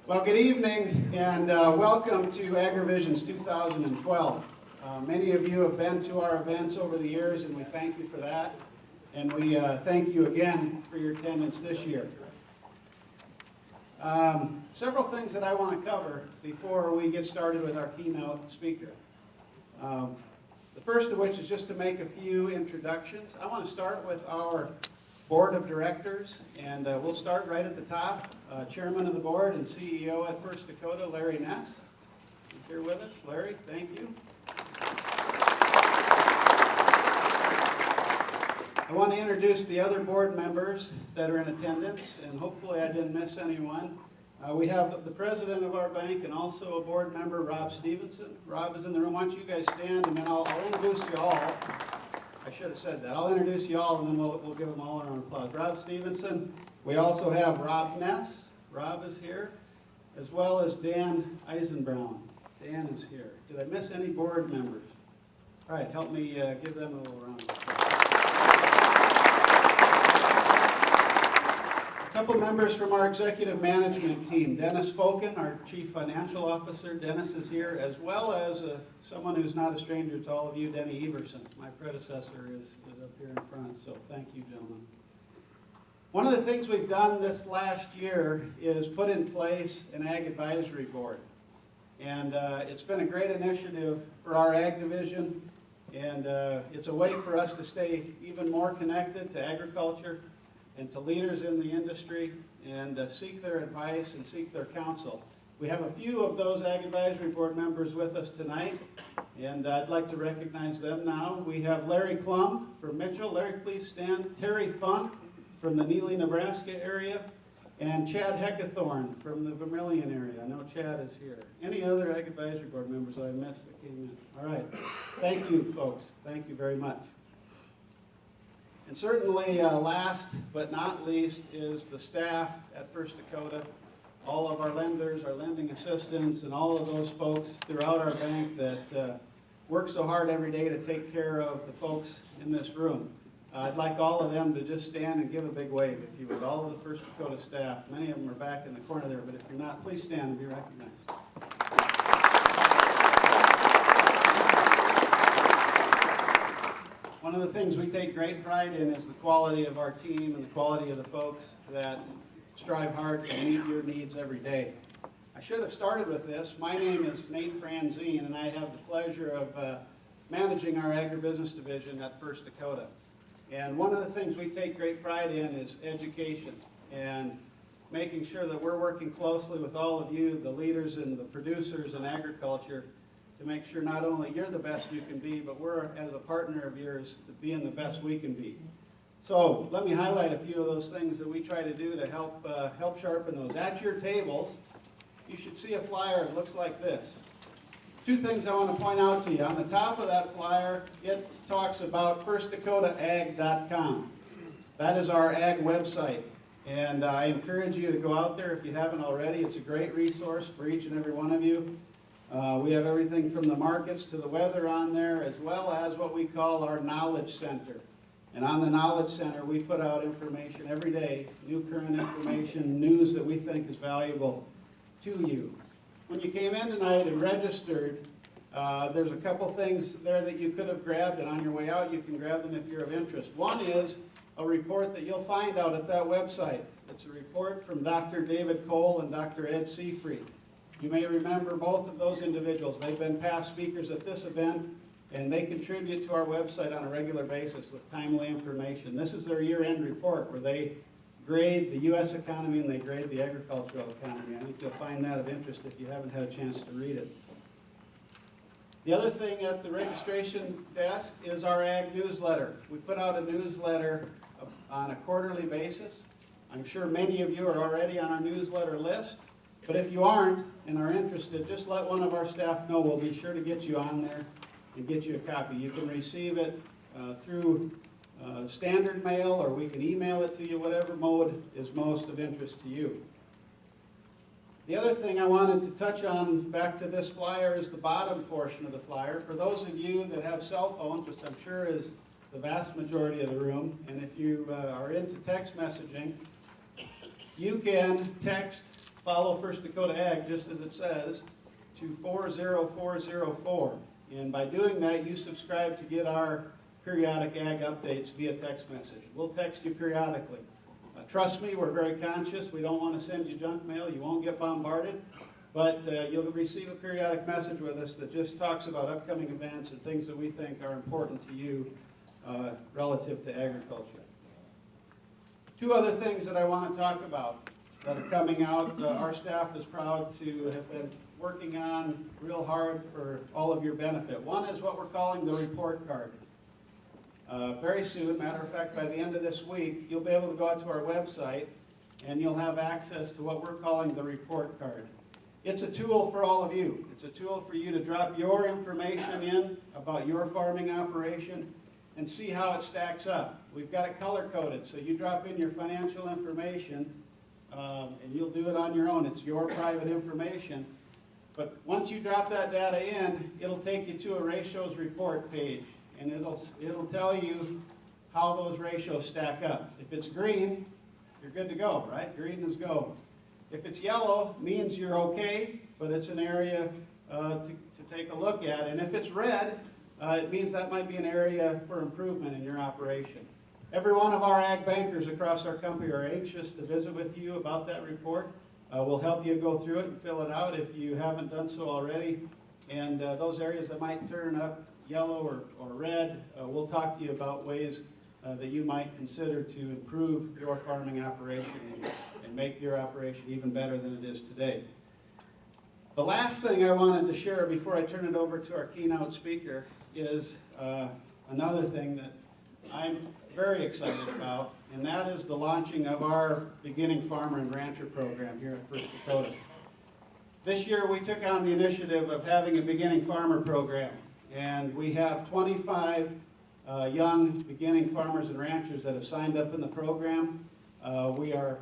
Well, good evening and welcome to AgriVision's 2012. Many of you have been to our events over the years and we thank you for that. And we thank you again for your attendance this year. Several things that I want to cover before we get started with our keynote speaker. The first of which is just to make a few introductions. I want to start with our board of directors, and we'll start right at the top. Chairman of the board and CEO at First Dakota, Larry Ness, is here with us. Larry, thank you. I want to introduce the other board members that are in attendance, and hopefully I didn't miss anyone. We have the president of our bank and also a board member, Rob Stevenson. Rob is in the room. Why don't you guys stand, and then I'll introduce you all. I should have said that. I'll introduce you all, and then we'll give them all our own applause. Rob Stevenson. We also have Rob Ness. Rob is here, as well as Dan Eisenbrown. Dan is here. Did I miss any board members? All right, help me give them a little round of applause. A couple members from our executive management team. Dennis Foken, our chief financial officer. Dennis is here, as well as someone who's not a stranger to all of you, Denny Everson. My predecessor is up here in front, so thank you, gentlemen. One of the things we've done this last year is put in place an Ag Advisory Board. And it's been a great initiative for our Ag Division, and it's a way for us to stay even more connected to agriculture and to leaders in the industry, and seek their advice and seek their counsel. We have a few of those Ag Advisory Board members with us tonight, and I'd like to recognize them now. We have Larry Klum from Mitchell. Larry, please stand. Terry Funk from the Neely, Nebraska area, and Chad Heckathorn from the Vermilion area. I know Chad is here. Any other Ag Advisory Board members I missed that came in? All right. Thank you, folks. Thank you very much. And certainly last but not least is the staff at First Dakota, all of our lenders, our lending assistants, and all of those folks throughout our bank that work so hard every day to take care of the folks in this room. I'd like all of them to just stand and give a big wave, if you would. All of the First Dakota staff. Many of them are back in the corner there, but if you're not, please stand and be recognized. One of the things we take great pride in is the quality of our team and the quality of the folks that strive hard to meet your needs every day. I should have started with this. My name is Nate Franzine, and I have the pleasure of managing our agribusiness division at First Dakota. And one of the things we take great pride in is education and making sure that we're working closely with all of you, the leaders and the producers in agriculture, to make sure not only you're the best you can be, but we're, as a partner of yours, being the best we can be. So let me highlight a few of those things that we try to do to help sharpen those. At your tables, you should see a flyer that looks like this. Two things I want to point out to you. On the top of that flyer, it talks about firstdakotaag.com. That is our ag website. And I encourage you to go out there if you haven't already. It's a great resource for each and every one of you. We have everything from the markets to the weather on there, as well as what we call our Knowledge Center. And on the Knowledge Center, we put out information every day, new current information, news that we think is valuable to you. When you came in tonight and registered, there's a couple things there that you could have grabbed, and on your way out, you can grab them if you're of interest. One is a report that you'll find out at that website. It's a report from Dr. David Cole and Dr. Ed Seafried. You may remember both of those individuals. They've been past speakers at this event, and they contribute to our website on a regular basis with timely information. This is their year-end report where they grade the U.S. economy and they grade the agricultural economy. I think you'll find that of interest if you haven't had a chance to read it. The other thing at the registration desk is our ag newsletter. We put out a newsletter on a quarterly basis. I'm sure many of you are already on our newsletter list. But if you aren't and are interested, just let one of our staff know. We'll be sure to get you on there and get you a copy. You can receive it through standard mail, or we can email it to you, whatever mode is most of interest to you. The other thing I wanted to touch on back to this flyer is the bottom portion of the flyer. For those of you that have cell phones, which I'm sure is the vast majority of the room, and if you are into text messaging, you can text follow First Dakota Ag, just as it says, to 40404. And by doing that, you subscribe to get our periodic ag updates via text message. We'll text you periodically. Trust me, we're very conscious. We don't want to send you junk mail. You won't get bombarded. But you'll receive a periodic message with us that just talks about upcoming events and things that we think are important to you relative to agriculture. Two other things that I want to talk about that are coming out. Our staff is proud to have been working on real hard for all of your benefit. One is what we're calling the report card. Very soon, matter of fact, by the end of this week, you'll be able to go out to our website and you'll have access to what we're calling the report card. It's a tool for all of you. It's a tool for you to drop your information in about your farming operation and see how it stacks up. We've got it color-coded, so you drop in your financial information and you'll do it on your own. It's your private information. But once you drop that data in, it'll take you to a ratios report page, and it'll tell you how those ratios stack up. If it's green, you're good to go, right? Green is go. If it's yellow, means you're okay, but it's an area to take a look at. And if it's red, it means that might be an area for improvement in your operation. Every one of our ag bankers across our company are anxious to visit with you about that report. We'll help you go through it and fill it out if you haven't done so already. And those areas that might turn up yellow or red, we'll talk to you about ways that you might consider to improve your farming operation and make your operation even better than it is today. The last thing I wanted to share before I turn it over to our keynote speaker is another thing that I'm very excited about, and that is the launching of our Beginning Farmer and Rancher program here at First Dakota. This year we took on the initiative of having a Beginning Farmer program, and we have 25 young beginning farmers and ranchers that have signed up in the program. We are,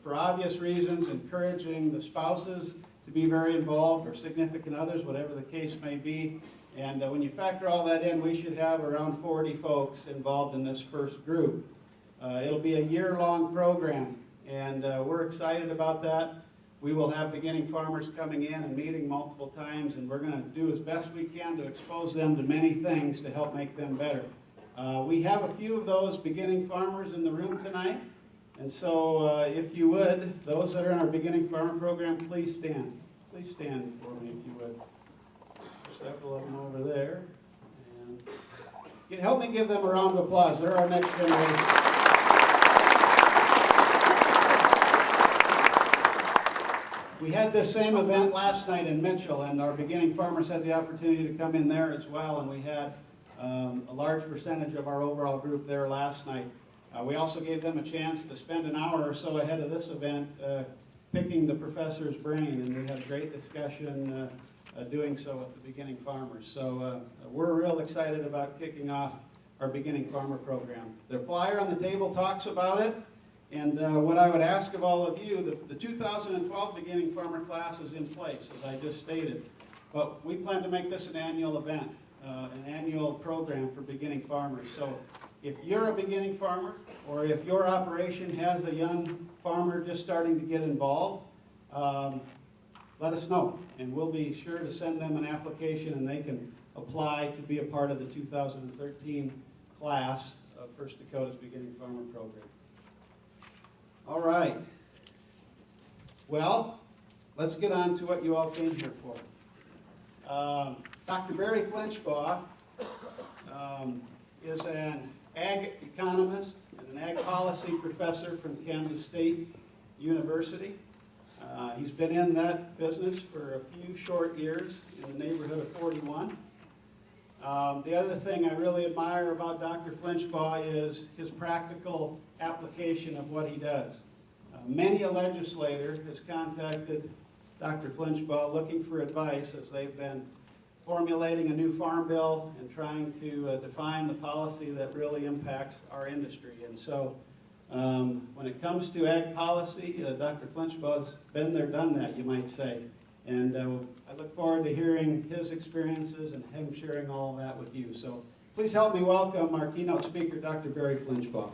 for obvious reasons, encouraging the spouses to be very involved, or significant others, whatever the case may be. And when you factor all that in, we should have around 40 folks involved in this first group. It'll be a year-long program, and we're excited about that. We will have beginning farmers coming in and meeting multiple times, and we're going to do as best we can to expose them to many things to help make them better. We have a few of those beginning farmers in the room tonight, and so if you would, those that are in our beginning farmer program, please stand. Please stand for me if you would. Several of them over there. And help me give them a round of applause. They're our next generation. We had this same event last night in Mitchell, and our beginning farmers had the opportunity to come in there as well, and we had a large percentage of our overall group there last night. We also gave them a chance to spend an hour or so ahead of this event picking the professor's brain, and we had a great discussion doing so with the beginning farmers. So we're real excited about kicking off our beginning farmer program. The flyer on the table talks about it, and what I would ask of all of you, the 2012 beginning farmer class is in place, as I just stated, but we plan to make this an annual event, an annual program for beginning farmers. So if you're a beginning farmer, or if your operation has a young farmer just starting to get involved, let us know, and we'll be sure to send them an application, and they can apply to be a part of the 2013 class of First Dakota's Beginning Farmer Program. All right. Well, let's get on to what you all came here for. Dr. Barry Flinchbaugh is an ag economist and an ag policy professor from Kansas State University. He's been in that business for a few short years, in the neighborhood of 41. The other thing I really admire about Dr. Flinchbaugh is his practical application of what he does. Many a legislator has contacted Dr. Flinchbaugh looking for advice as they've been formulating a new farm bill and trying to define the policy that really impacts our industry. And so when it comes to ag policy, Dr. Flinchbaugh's been there, done that, you might say. And I look forward to hearing his experiences and him sharing all of that with you. So please help me welcome our keynote speaker, Dr. Barry Flinchbaugh.